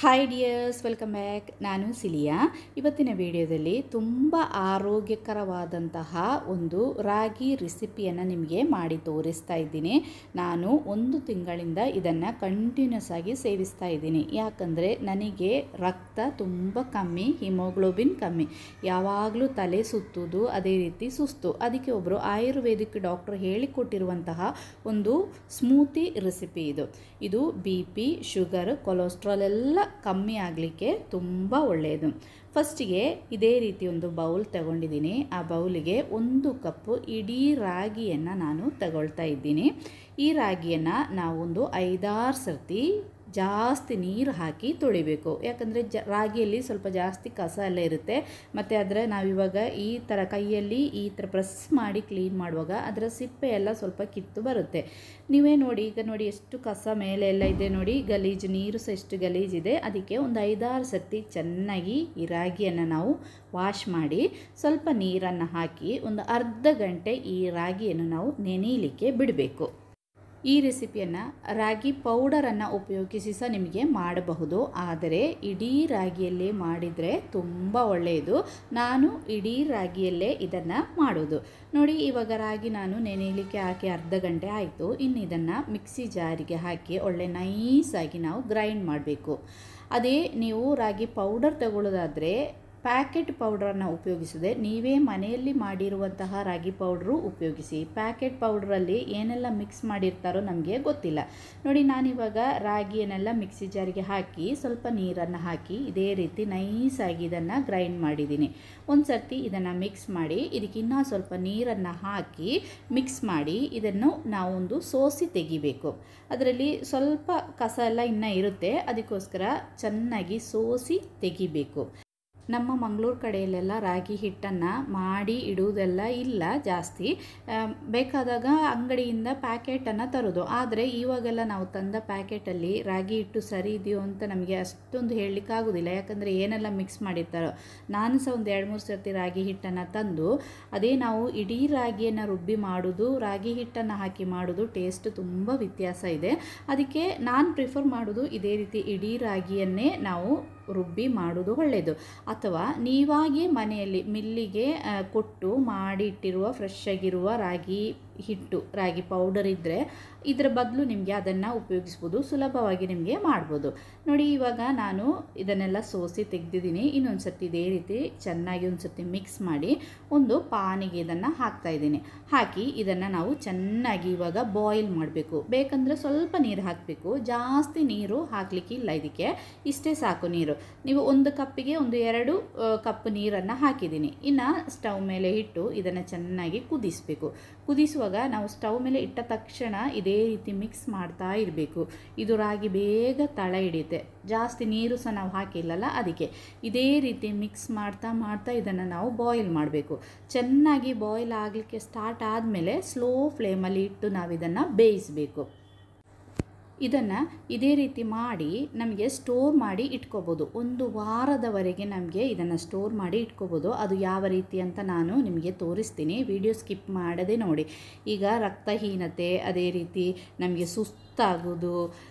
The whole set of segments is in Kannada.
Hi dears, welcome back. ನಾನು ಸಿಲಿಯಾ. ಇವತ್ತಿನ ವಿಡಿಯೋದಲ್ಲಿ ತುಂಬ ಆರೋಗ್ಯಕರವಾದಂತಹ ಒಂದು ರಾಗಿ ರೆಸಿಪಿಯನ್ನು ನಿಮಗೆ ಮಾಡಿ ತೋರಿಸ್ತಾ ಇದ್ದೀನಿ. ನಾನು 1 ತಿಂಗಳಿಂದ ಇದನ್ನು ಕಂಟಿನ್ಯೂಸ್ ಆಗಿ ಸೇವಿಸ್ತಾ ಇದ್ದೀನಿ. ಯಾಕಂದರೆ ನನಗೆ ರಕ್ತ ತುಂಬ ಕಮ್ಮಿ, ಹಿಮೋಗ್ಲೋಬಿನ್ ಕಮ್ಮಿ, ಯಾವಾಗಲೂ ತಲೆ ಸುತ್ತೋದು, ಅದೇ ರೀತಿ ಸುಸ್ತು. ಅದಕ್ಕೆ ಒಬ್ಬರು ಆಯುರ್ವೇದಿಕ್ ಡಾಕ್ಟರ್ ಹೇಳಿಕೊಟ್ಟಿರುವಂತಹ ಒಂದು ಸ್ಮೂತಿ ರೆಸಿಪಿ ಇದು BP, ಶುಗರ್, ಕೊಲೆಸ್ಟ್ರಾಲ್ ಎಲ್ಲ ಕಮ್ಮಿ ಆಗಲಿಕ್ಕೆ ತುಂಬ ಒಳ್ಳೆಯದು. ಫಸ್ಟಿಗೆ ಇದೇ ರೀತಿ ಒಂದು ಬೌಲ್ ತಗೊಂಡಿದ್ದೀನಿ. ಆ ಬೌಲಿಗೆ 1 ಕಪ್ಪು ಇಡೀ ರಾಗಿಯನ್ನು ನಾನು ತಗೊಳ್ತಾ ಇದ್ದೀನಿ. ಈ ರಾಗಿಯನ್ನು ನಾವೊಂದು 5-6 ಸರ್ತಿ ಜಾಸ್ತಿ ನೀರು ಹಾಕಿ ತೊಳಿಬೇಕು. ಯಾಕಂದರೆ ರಾಗಿಯಲ್ಲಿ ಸ್ವಲ್ಪ ಜಾಸ್ತಿ ಕಸ ಎಲ್ಲ ಇರುತ್ತೆ. ಮತ್ತು ಅದರ ನಾವಿವಾಗ ಈ ಥರ ಕೈಯಲ್ಲಿ ಈ ಥರ ಪ್ರೆಸ್ ಮಾಡಿ ಕ್ಲೀನ್ ಮಾಡುವಾಗ ಅದರ ಸಿಪ್ಪೆ ಎಲ್ಲ ಸ್ವಲ್ಪ ಕಿತ್ತು ಬರುತ್ತೆ. ನೀವೇ ನೋಡಿ, ಈಗ ನೋಡಿ ಎಷ್ಟು ಕಸ ಮೇಲೆ ಎಲ್ಲ ಇದೆ ನೋಡಿ, ಗಲೀಜು, ನೀರು ಸಹ ಎಷ್ಟು ಗಲೀಜಿದೆ. ಅದಕ್ಕೆ ಒಂದು 5-6 ಸರ್ತಿ ಚೆನ್ನಾಗಿ ಈ ರಾಗಿಯನ್ನು ನಾವು ವಾಶ್ ಮಾಡಿ ಸ್ವಲ್ಪ ನೀರನ್ನು ಹಾಕಿ ಒಂದು ಅರ್ಧ ಗಂಟೆ ಈ ರಾಗಿಯನ್ನು ನಾವು ನೆನೆಯಲಿಕ್ಕೆ ಬಿಡಬೇಕು. ಈ ರೆಸಿಪಿಯನ್ನು ರಾಗಿ ಪೌಡರನ್ನು ಉಪಯೋಗಿಸಿ ಸಹ ನಿಮಗೆ ಮಾಡಬಹುದು. ಆದರೆ ಇಡೀ ರಾಗಿಯಲ್ಲೇ ಮಾಡಿದರೆ ತುಂಬ ಒಳ್ಳೆಯದು. ನಾನು ಇಡೀ ರಾಗಿಯಲ್ಲೇ ಇದನ್ನು ಮಾಡೋದು. ನೋಡಿ, ಇವಾಗ ರಾಗಿ ನಾನು ನೆನೆಯಲಿಕ್ಕೆ ಹಾಕಿ ಅರ್ಧ ಗಂಟೆ ಆಯಿತು. ಇನ್ನು ಇದನ್ನು ಮಿಕ್ಸಿ ಜಾರಿಗೆ ಹಾಕಿ ಒಳ್ಳೆ ನೈಸಾಗಿ ನಾವು ಗ್ರೈಂಡ್ ಮಾಡಬೇಕು. ಅದೇ ನೀವು ರಾಗಿ ಪೌಡರ್ ತಗೊಳ್ಳೋದಾದರೆ ಪ್ಯಾಕೆಟ್ ಪೌಡ್ರನ್ನು ಉಪಯೋಗಿಸದೆ ನೀವೇ ಮನೆಯಲ್ಲಿ ಮಾಡಿರುವಂತಹ ರಾಗಿ ಪೌಡ್ರು ಉಪಯೋಗಿಸಿ. ಪ್ಯಾಕೆಟ್ ಪೌಡ್ರಲ್ಲಿ ಏನೆಲ್ಲ ಮಿಕ್ಸ್ ಮಾಡಿರ್ತಾರೋ ನಮಗೆ ಗೊತ್ತಿಲ್ಲ. ನೋಡಿ, ನಾನಿವಾಗ ರಾಗಿಯನ್ನೆಲ್ಲ ಮಿಕ್ಸಿ ಜಾರಿಗೆ ಹಾಕಿ ಸ್ವಲ್ಪ ನೀರನ್ನು ಹಾಕಿ ಇದೇ ರೀತಿ ನೈಸಾಗಿ ಇದನ್ನು ಗ್ರೈಂಡ್ ಮಾಡಿದ್ದೀನಿ. ಒಂದು ಸರ್ತಿ ಇದನ್ನು ಮಿಕ್ಸ್ ಮಾಡಿ ಇದಕ್ಕೆ ಇನ್ನೂ ಸ್ವಲ್ಪ ನೀರನ್ನು ಹಾಕಿ ಮಿಕ್ಸ್ ಮಾಡಿ ಇದನ್ನು ನಾವೊಂದು ಸೋಸಿ ತೆಗಿಬೇಕು. ಅದರಲ್ಲಿ ಸ್ವಲ್ಪ ಕಸ ಎಲ್ಲ ಇನ್ನೂ ಇರುತ್ತೆ, ಅದಕ್ಕೋಸ್ಕರ ಚೆನ್ನಾಗಿ ಸೋಸಿ ತೆಗಿಬೇಕು. ನಮ್ಮ ಮಂಗಳೂರು ಕಡೆಯಲ್ಲೆಲ್ಲ ರಾಗಿ ಹಿಟ್ಟನ್ನು ಮಾಡಿ ಇಡುವುದೆಲ್ಲ ಇಲ್ಲ ಜಾಸ್ತಿ. ಬೇಕಾದಾಗ ಅಂಗಡಿಯಿಂದ ಪ್ಯಾಕೆಟನ್ನು ತರೋದು. ಆದರೆ ಇವಾಗೆಲ್ಲ ನಾವು ತಂದ ಪ್ಯಾಕೆಟಲ್ಲಿ ರಾಗಿ ಹಿಟ್ಟು ಸರಿ ಇದೆಯೋ ಅಂತ ನಮಗೆ ಅಷ್ಟೊಂದು ಹೇಳಲಿಕ್ಕಾಗೋದಿಲ್ಲ. ಯಾಕಂದರೆ ಏನೆಲ್ಲ ಮಿಕ್ಸ್ ಮಾಡಿರ್ತಾರೋ. ನಾನು ಸಹ ಒಂದು 2-3 ಸರ್ತಿ ರಾಗಿ ಹಿಟ್ಟನ್ನು ತಂದು ಅದೇ ನಾವು ಇಡೀ ರಾಗಿಯನ್ನು ರುಬ್ಬಿ ಮಾಡೋದು, ರಾಗಿ ಹಿಟ್ಟನ್ನು ಹಾಕಿ ಮಾಡೋದು ಟೇಸ್ಟ್ ತುಂಬ ವ್ಯತ್ಯಾಸ ಇದೆ. ಅದಕ್ಕೆ ನಾನು ಪ್ರಿಫರ್ ಮಾಡೋದು ಇದೇ ರೀತಿ ಇಡೀ ರಾಗಿಯನ್ನೇ ನಾವು ರುಬ್ಬಿ ಮಾಡೋದು ಒಳ್ಳೆಯದು. ಅಥವಾ ನೀವಾಗೇ ಮನೆಯಲ್ಲಿ ಮಿಲ್ಲಿಗೆ ಕೊಟ್ಟು ಮಾಡಿ ಇಟ್ಟಿರುವ ಫ್ರೆಶ್ ಆಗಿರುವ ರಾಗಿ ಹಿಟ್ಟು, ರಾಗಿ ಪೌಡರ್ ಇದ್ದರೆ ಇದರ ಬದಲು ನಿಮಗೆ ಅದನ್ನು ಉಪಯೋಗಿಸ್ಬೋದು. ಸುಲಭವಾಗಿ ನಿಮಗೆ ಮಾಡ್ಬೋದು. ನೋಡಿ, ಇವಾಗ ನಾನು ಇದನ್ನೆಲ್ಲ ಸೋಸಿ ತೆಗೆದಿದ್ದೀನಿ. ಇನ್ನೊಂದು ಸರ್ತಿ ಇದೇ ರೀತಿ ಚೆನ್ನಾಗಿ ಒಂದು ಸರ್ತಿ ಮಿಕ್ಸ್ ಮಾಡಿ ಒಂದು ಪಾನಿಗೆ ಇದನ್ನು ಹಾಕ್ತಾಯಿದ್ದೀನಿ. ಹಾಕಿ ಇದನ್ನು ನಾವು ಚೆನ್ನಾಗಿ ಇವಾಗ ಬಾಯ್ಲ್ ಮಾಡಬೇಕು. ಬೇಕಂದರೆ ಸ್ವಲ್ಪ ನೀರು ಹಾಕಬೇಕು, ಜಾಸ್ತಿ ನೀರು ಹಾಕಲಿಕ್ಕಿಲ್ಲ. ಇದಕ್ಕೆ ಇಷ್ಟೇ ಸಾಕು ನೀರು. ನೀವು 1 ಕಪ್ಪಿಗೆ 1-2 ಕಪ್ ನೀರನ್ನು ಹಾಕಿದ್ದೀನಿ. ಇನ್ನು ಸ್ಟವ್ ಮೇಲೆ ಇಟ್ಟು ಇದನ್ನು ಚೆನ್ನಾಗಿ ಕುದಿಸಬೇಕು. ಕುದಿಸುವಾಗ ನಾವು ಸ್ಟವ್ ಮೇಲೆ ಇಟ್ಟ ತಕ್ಷಣ ಇದೇ ರೀತಿ ಮಿಕ್ಸ್ ಮಾಡ್ತಾ ಇರಬೇಕು. ಇದು ರಾಗಿ ಬೇಗ ತಳ ಹಿಡಿಯುತ್ತೆ. ಜಾಸ್ತಿ ನೀರು ಸಹ ನಾವು ಹಾಕಿಲ್ಲಲ್ಲ, ಅದಕ್ಕೆ ಇದೇ ರೀತಿ ಮಿಕ್ಸ್ ಮಾಡ್ತಾ ಮಾಡ್ತಾ ಇದನ್ನು ನಾವು ಬಾಯ್ಲ್ ಮಾಡಬೇಕು. ಚೆನ್ನಾಗಿ ಬಾಯ್ಲ್ ಆಗಲಿಕ್ಕೆ ಸ್ಟಾರ್ಟ್ ಆದಮೇಲೆ ಸ್ಲೋ ಫ್ಲೇಮಲ್ಲಿ ಇಟ್ಟು ನಾವು ಇದನ್ನು ಬೇಯಿಸಬೇಕು. ಇದನ್ನು ಇದೇ ರೀತಿ ಮಾಡಿ ನಮಗೆ ಸ್ಟೋರ್ ಮಾಡಿ ಇಟ್ಕೋಬೋದು. 1 ವಾರದವರೆಗೆ ನಮಗೆ ಇದನ್ನು ಸ್ಟೋರ್ ಮಾಡಿ ಇಟ್ಕೋಬೋದು. ಅದು ಯಾವ ರೀತಿ ಅಂತ ನಾನು ನಿಮಗೆ ತೋರಿಸ್ತೀನಿ. ವಿಡಿಯೋ ಸ್ಕಿಪ್ ಮಾಡದೆ ನೋಡಿ. ಈಗ ರಕ್ತಹೀನತೆ, ಅದೇ ರೀತಿ ನಮಗೆ ಸುಸ್ತಾಗೋದು,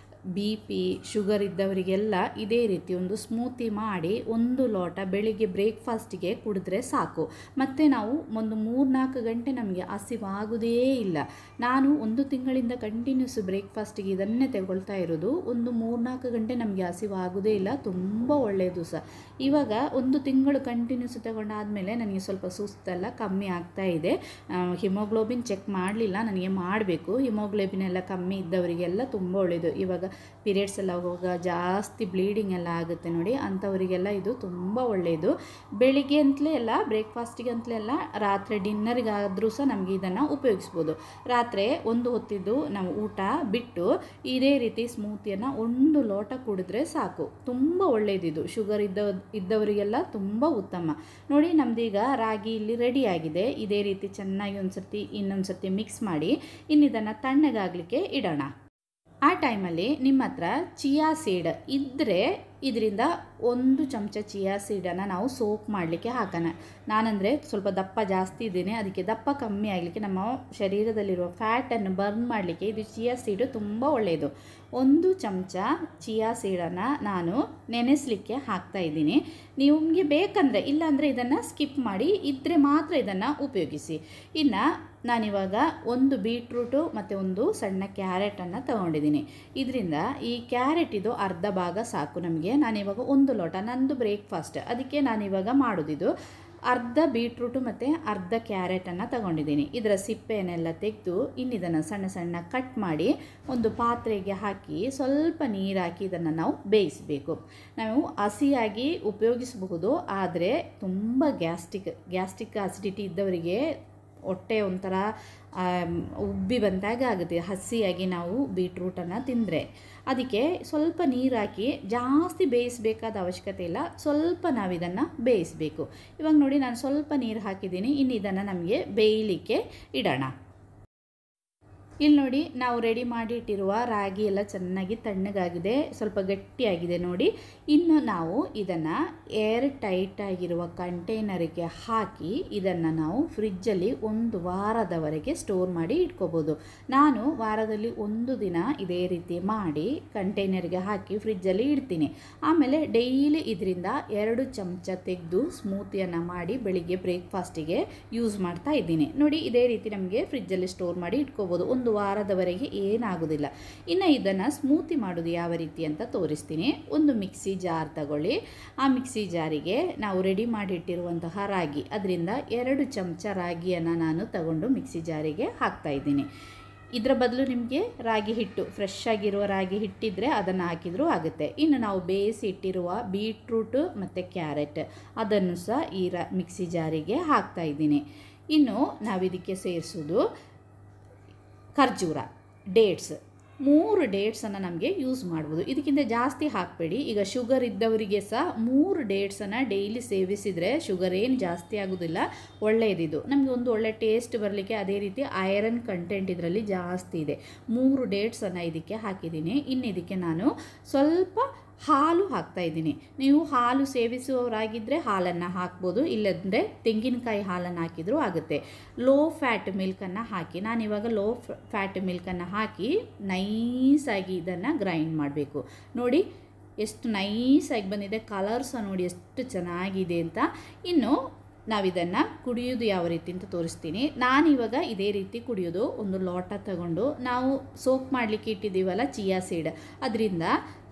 BP, ಶುಗರ್ ಇದ್ದವರಿಗೆಲ್ಲ ಇದೇ ರೀತಿ ಒಂದು ಸ್ಮೂತಿ ಮಾಡಿ 1 ಲೋಟ ಬೆಳಿಗ್ಗೆ ಬ್ರೇಕ್ಫಾಸ್ಟಿಗೆ ಕುಡಿದ್ರೆ ಸಾಕು. ಮತ್ತು ನಾವು ಒಂದು 3-4 ಗಂಟೆ ನಮಗೆ ಹಸಿವಾಗೋದೇ ಇಲ್ಲ. ನಾನು 1 ತಿಂಗಳಿಂದ ಕಂಟಿನ್ಯೂಸ್ ಬ್ರೇಕ್ಫಾಸ್ಟಿಗೆ ಇದನ್ನೇ ತಗೊಳ್ತಾ ಇರೋದು. ಒಂದು 3-4 ಗಂಟೆ ನಮಗೆ ಹಸಿವಾಗೋದೇ ಇಲ್ಲ. ತುಂಬ ಒಳ್ಳೆಯದು ಸಹ. ಇವಾಗ 1 ತಿಂಗಳು ಕಂಟಿನ್ಯೂಸ್ ತಗೊಂಡಾದಮೇಲೆ ನನಗೆ ಸ್ವಲ್ಪ ಸುಸ್ತೆಲ್ಲ ಕಮ್ಮಿ ಆಗ್ತಾ ಇದೆ. ಹಿಮೋಗ್ಲೋಬಿನ್ ಚೆಕ್ ಮಾಡಲಿಲ್ಲ, ನನಗೆ ಮಾಡಬೇಕು. ಹಿಮೋಗ್ಲೋಬಿನ್ ಎಲ್ಲ ಕಮ್ಮಿ ಇದ್ದವರಿಗೆಲ್ಲ ತುಂಬ ಒಳ್ಳೆಯದು. ಇವಾಗ ಪೀರಿಯಡ್ಸ್ ಎಲ್ಲ ಹೋಗುವಾಗ ಜಾಸ್ತಿ ಬ್ಲೀಡಿಂಗ್ ಎಲ್ಲ ಆಗುತ್ತೆ ನೋಡಿ, ಅಂಥವರಿಗೆಲ್ಲ ಇದು ತುಂಬ ಒಳ್ಳೆಯದು. ಬೆಳಿಗ್ಗೆ ಅಂತಲೇ ಅಲ್ಲ, ಬ್ರೇಕ್ಫಾಸ್ಟಿಗೆ ಅಂತಲೇ ಅಲ್ಲ, ರಾತ್ರಿ ಡಿನ್ನರಿಗಾದರೂ ಸಹ ನಮಗೆ ಇದನ್ನು ಉಪಯೋಗಿಸ್ಬೋದು. ರಾತ್ರಿ 1 ಹೊತ್ತಿದ್ದು ನಾವು ಊಟ ಬಿಟ್ಟು ಇದೇ ರೀತಿ ಸ್ಮೂತಿಯನ್ನು 1 ಲೋಟ ಕುಡಿದ್ರೆ ಸಾಕು. ತುಂಬ ಒಳ್ಳೆಯದಿದು. ಶುಗರ್ ಇದ್ದವರಿಗೆಲ್ಲ ತುಂಬ ಉತ್ತಮ. ನೋಡಿ, ನಮ್ಮದೀಗ ರಾಗಿ ಇಲ್ಲಿ ರೆಡಿಯಾಗಿದೆ. ಇದೇ ರೀತಿ ಚೆನ್ನಾಗಿ ಇನ್ನೊಂದು ಸರ್ತಿ ಮಿಕ್ಸ್ ಮಾಡಿ ಇನ್ನಿದನ್ನು ತಣ್ಣಗಾಗಲಿಕ್ಕೆ ಇಡೋಣ. ಆ ಟೈಮಲ್ಲಿ ನಿಮ್ಮ ಹತ್ರ ಚಿಯಾ ಸೀಡ್ ಇದ್ದರೆ ಇದರಿಂದ 1 ಚಮಚ ಚಿಯಾ ಸೀಡನ್ನು ನಾವು ಸೋಪ್ ಮಾಡಲಿಕ್ಕೆ ಹಾಕೋಣ. ನಾನಂದರೆ ಸ್ವಲ್ಪ ದಪ್ಪ ಜಾಸ್ತಿ ಇದ್ದೀನಿ, ಅದಕ್ಕೆ ದಪ್ಪ ಕಮ್ಮಿ ಆಗಲಿಕ್ಕೆ ನಮ್ಮ ಶರೀರದಲ್ಲಿರುವ ಫ್ಯಾಟನ್ನು ಬರ್ನ್ ಮಾಡಲಿಕ್ಕೆ ಇದು ಚಿಯಾ ಸೀಡು ತುಂಬ ಒಳ್ಳೆಯದು. 1 ಚಮಚ ಚಿಯಾ ಸೀಡನ್ನು ನಾನು ನೆನೆಸಲಿಕ್ಕೆ ಹಾಕ್ತಾಯಿದ್ದೀನಿ. ನಿಮಗೆ ಬೇಕಂದರೆ, ಇಲ್ಲಾಂದರೆ ಇದನ್ನು ಸ್ಕಿಪ್ ಮಾಡಿ, ಇದ್ದರೆ ಮಾತ್ರ ಇದನ್ನು ಉಪಯೋಗಿಸಿ. ಇನ್ನು ನಾನಿವಾಗ 1 ಬೀಟ್ರೂಟು ಮತ್ತು 1 ಸಣ್ಣ ಕ್ಯಾರೆಟನ್ನು ತಗೊಂಡಿದ್ದೀನಿ. ಇದರಿಂದ ಈ ಕ್ಯಾರೆಟ್ ಇದು ಅರ್ಧ ಭಾಗ ಸಾಕು ನಮಗೆ. ನಾನಿವಾಗ 1 ಲೋಟ, ನಂದು ಬ್ರೇಕ್ಫಾಸ್ಟ್, ಅದಕ್ಕೆ ನಾನಿವಾಗ ಮಾಡೋದಿದು ಅರ್ಧ ಬೀಟ್ರೂಟು ಮತ್ತು ಅರ್ಧ ಕ್ಯಾರೆಟನ್ನು ತಗೊಂಡಿದ್ದೀನಿ. ಇದರ ಸಿಪ್ಪೆಯನ್ನೆಲ್ಲ ತೆಗೆದು ಇನ್ನಿದನ್ನು ಸಣ್ಣ ಸಣ್ಣ ಕಟ್ ಮಾಡಿ ಒಂದು ಪಾತ್ರೆಗೆ ಹಾಕಿ ಸ್ವಲ್ಪ ನೀರು ಹಾಕಿ ಇದನ್ನು ನಾವು ಬೇಯಿಸಬೇಕು. ನಾವು ಹಸಿಯಾಗಿ ಉಪಯೋಗಿಸಬಹುದು, ಆದರೆ ತುಂಬ ಗ್ಯಾಸ್ಟ್ರಿಕ್ ಆಸಿಡಿಟಿ ಇದ್ದವರಿಗೆ ಹೊಟ್ಟೆ ಒಂಥರ ಉಬ್ಬಿ ಬಂದಾಗ ಆಗುತ್ತೆ ಹಸಿಯಾಗಿ ನಾವು ಬೀಟ್ರೂಟನ್ನು ತಿಂದರೆ. ಅದಕ್ಕೆ ಸ್ವಲ್ಪ ನೀರು ಹಾಕಿ, ಜಾಸ್ತಿ ಬೇಯಿಸಬೇಕಾದ ಅವಶ್ಯಕತೆ ಇಲ್ಲ, ಸ್ವಲ್ಪ ನಾವು ಇದನ್ನು ಬೇಯಿಸಬೇಕು. ಇವಾಗ ನೋಡಿ ನಾನು ಸ್ವಲ್ಪ ನೀರು ಹಾಕಿದ್ದೀನಿ. ಇನ್ನು ಇದನ್ನು ನಮಗೆ ಬೇಯಲಿಕ್ಕೆ ಇಡೋಣ. ಇಲ್ಲಿ ನೋಡಿ ನಾವು ರೆಡಿ ಮಾಡಿ ಇಟ್ಟಿರುವ ರಾಗಿ ಎಲ್ಲ ಚೆನ್ನಾಗಿ ತಣ್ಣಗಾಗಿದೆ, ಸ್ವಲ್ಪ ಗಟ್ಟಿಯಾಗಿದೆ ನೋಡಿ. ಇನ್ನು ನಾವು ಇದನ್ನು ಏರ್ ಟೈಟ್ ಆಗಿರುವ ಕಂಟೈನರಿಗೆ ಹಾಕಿ ಇದನ್ನು ನಾವು ಫ್ರಿಜ್ಜಲ್ಲಿ 1 ವಾರದವರೆಗೆ ಸ್ಟೋರ್ ಮಾಡಿ ಇಟ್ಕೋಬೋದು. ನಾನು ವಾರದಲ್ಲಿ 1 ದಿನ ಇದೇ ರೀತಿ ಮಾಡಿ ಕಂಟೈನರ್ಗೆ ಹಾಕಿ ಫ್ರಿಜ್ಜಲ್ಲಿ ಇಡ್ತೀನಿ. ಆಮೇಲೆ ಡೈಲಿ ಇದರಿಂದ 2 ಚಮಚ ತೆಗೆದು ಸ್ಮೂತಿಯನ್ನು ಮಾಡಿ ಬೆಳಿಗ್ಗೆ ಬ್ರೇಕ್ಫಾಸ್ಟಿಗೆ ಯೂಸ್ ಮಾಡ್ತಾ ಇದ್ದೀನಿ. ನೋಡಿ ಇದೇ ರೀತಿ ನಮಗೆ ಫ್ರಿಜ್ಜಲ್ಲಿ ಸ್ಟೋರ್ ಮಾಡಿ ಇಟ್ಕೋಬೋದು, 1 ವಾರದವರೆಗೆ ಏನಾಗೋದಿಲ್ಲ. ಇನ್ನು ಇದನ್ನು ಸ್ಮೂತಿ ಮಾಡೋದು ಯಾವ ರೀತಿ ಅಂತ ತೋರಿಸ್ತೀನಿ. ಒಂದು ಮಿಕ್ಸಿ ಜಾರ್ ತಗೊಳ್ಳಿ. ಆ ಮಿಕ್ಸಿ ಜಾರಿಗೆ ನಾವು ರೆಡಿ ಮಾಡಿಟ್ಟಿರುವಂತಹ ರಾಗಿ, ಅದರಿಂದ 2 ಚಮಚ ರಾಗಿಯನ್ನು ನಾನು ತಗೊಂಡು ಮಿಕ್ಸಿ ಜಾರಿಗೆ ಹಾಕ್ತಾ ಇದ್ದೀನಿ. ಇದರ ಬದಲು ನಿಮಗೆ ರಾಗಿ ಹಿಟ್ಟು, ಫ್ರೆಶ್ ಆಗಿರುವ ರಾಗಿ ಹಿಟ್ಟಿದ್ರೆ ಅದನ್ನು ಹಾಕಿದರೂ ಆಗುತ್ತೆ. ಇನ್ನು ನಾವು ಬೇಯಿಸಿ ಇಟ್ಟಿರುವ ಬೀಟ್ರೂಟು ಮತ್ತು ಕ್ಯಾರೆಟ್ ಅದನ್ನು ಸಹ ಈ ಮಿಕ್ಸಿ ಜಾರಿಗೆ ಹಾಕ್ತಾ ಇದ್ದೀನಿ. ಇನ್ನು ನಾವಿದಕ್ಕೆ ಸೇರಿಸೋದು ಖರ್ಜೂರ, ಡೇಟ್ಸ್, 3 ಡೇಟ್ಸನ್ನು ನಮಗೆ ಯೂಸ್ ಮಾಡ್ಬೋದು. ಇದಕ್ಕಿಂತ ಜಾಸ್ತಿ ಹಾಕಬೇಡಿ. ಈಗ ಶುಗರ್ ಇದ್ದವರಿಗೆ ಸಹ 3 ಡೇಟ್ಸನ್ನು ಡೈಲಿ ಸೇವಿಸಿದರೆ ಶುಗರ್ ಏನು ಜಾಸ್ತಿ ಆಗೋದಿಲ್ಲ, ಒಳ್ಳೆಯದಿದು. ನಮಗೆ ಒಂದು ಒಳ್ಳೆ ಟೇಸ್ಟ್ ಬರಲಿಕ್ಕೆ, ಅದೇ ರೀತಿ ಐರನ್ ಕಂಟೆಂಟ್ ಇದರಲ್ಲಿ ಜಾಸ್ತಿ ಇದೆ. 3 ಡೇಟ್ಸನ್ನು ಇದಕ್ಕೆ ಹಾಕಿದ್ದೀನಿ. ಇನ್ನು ಇದಕ್ಕೆ ನಾನು ಸ್ವಲ್ಪ ಹಾಲು ಹಾಕ್ತಾಯಿದ್ದೀನಿ. ನೀವು ಹಾಲು ಸೇವಿಸುವವರಾಗಿದ್ದರೆ ಹಾಲನ್ನು ಹಾಕ್ಬೋದು, ಇಲ್ಲಂದರೆ ತೆಂಗಿನಕಾಯಿ ಹಾಲನ್ನು ಹಾಕಿದರೂ ಆಗುತ್ತೆ. ಲೋ ಫ್ಯಾಟ್ ಮಿಲ್ಕನ್ನು ಹಾಕಿ, ನಾನಿವಾಗ ಲೋ ಫ್ಯಾಟ್ ಮಿಲ್ಕನ್ನು ಹಾಕಿ ನೈಸಾಗಿ ಇದನ್ನು ಗ್ರೈಂಡ್ ಮಾಡಬೇಕು. ನೋಡಿ ಎಷ್ಟು ನೈಸಾಗಿ ಬಂದಿದೆ, ಕಲರ್ ಸಹ ನೋಡಿ ಎಷ್ಟು ಚೆನ್ನಾಗಿದೆ ಅಂತ. ಇನ್ನು ನಾವಿದನ್ನು ಕುಡಿಯೋದು ಯಾವ ರೀತಿ ಅಂತ ತೋರಿಸ್ತೀನಿ. ನಾನಿವಾಗ ಇದೇ ರೀತಿ ಕುಡಿಯೋದು. 1 ಲೋಟ ತಗೊಂಡು ನಾವು ಸೋಪ್ ಮಾಡಲಿಕ್ಕೆ ಇಟ್ಟಿದ್ದೀವಲ್ಲ ಚಿಯಾ ಸೀಡ್, ಅದರಿಂದ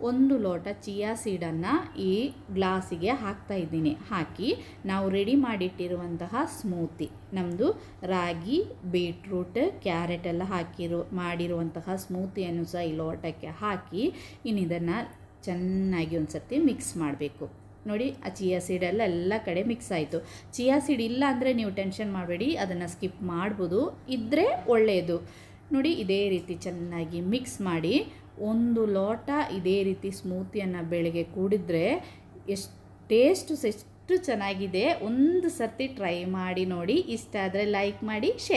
1 ಲೋಟ ಚಿಯಾ ಸೀಡನ್ನು ಈ ಗ್ಲಾಸಿಗೆ ಹಾಕ್ತಾ ಇದ್ದೀನಿ. ಹಾಕಿ ನಾವು ರೆಡಿ ಮಾಡಿಟ್ಟಿರುವಂತಹ ಸ್ಮೂತಿ, ನಮ್ಮದು ರಾಗಿ, ಬೀಟ್ರೂಟ್, ಕ್ಯಾರೆಟ್ ಎಲ್ಲ ಮಾಡಿರುವಂತಹ ಸ್ಮೂತಿಯನ್ನು ಸಹ ಈ ಲೋಟಕ್ಕೆ ಹಾಕಿ ಇನ್ನು ಇದನ್ನು ಚೆನ್ನಾಗಿ ಒಂದು ಸರ್ತಿ ಮಿಕ್ಸ್ ಮಾಡಬೇಕು. ನೋಡಿ ಆ ಚಿಯಾ ಸೀಡೆಲ್ಲ ಎಲ್ಲ ಕಡೆ ಮಿಕ್ಸ್ ಆಯಿತು. ಚಿಯಾ ಸೀಡ್ ಇಲ್ಲ ಅಂದರೆ ನೀವು ಟೆನ್ಷನ್ ಮಾಡಬೇಡಿ, ಅದನ್ನು ಸ್ಕಿಪ್ ಮಾಡ್ಬೋದು, ಇದ್ದರೆ ಒಳ್ಳೆಯದು. ನೋಡಿ ಇದೇ ರೀತಿ ಚೆನ್ನಾಗಿ ಮಿಕ್ಸ್ ಮಾಡಿ 1 ಲೋಟ ಇದೇ ರೀತಿ ಸ್ಮೂತಿಯನ್ನು ಬೆಳಗ್ಗೆ ಕುಡಿದ್ರೆ ಎಷ್ಟು ಚೆನ್ನಾಗಿದೆ. ಒಂದು ಸರ್ತಿ ಟ್ರೈ ಮಾಡಿ ನೋಡಿ. ಇಷ್ಟ ಆದರೆ ಲೈಕ್ ಮಾಡಿ, ಶೇರ್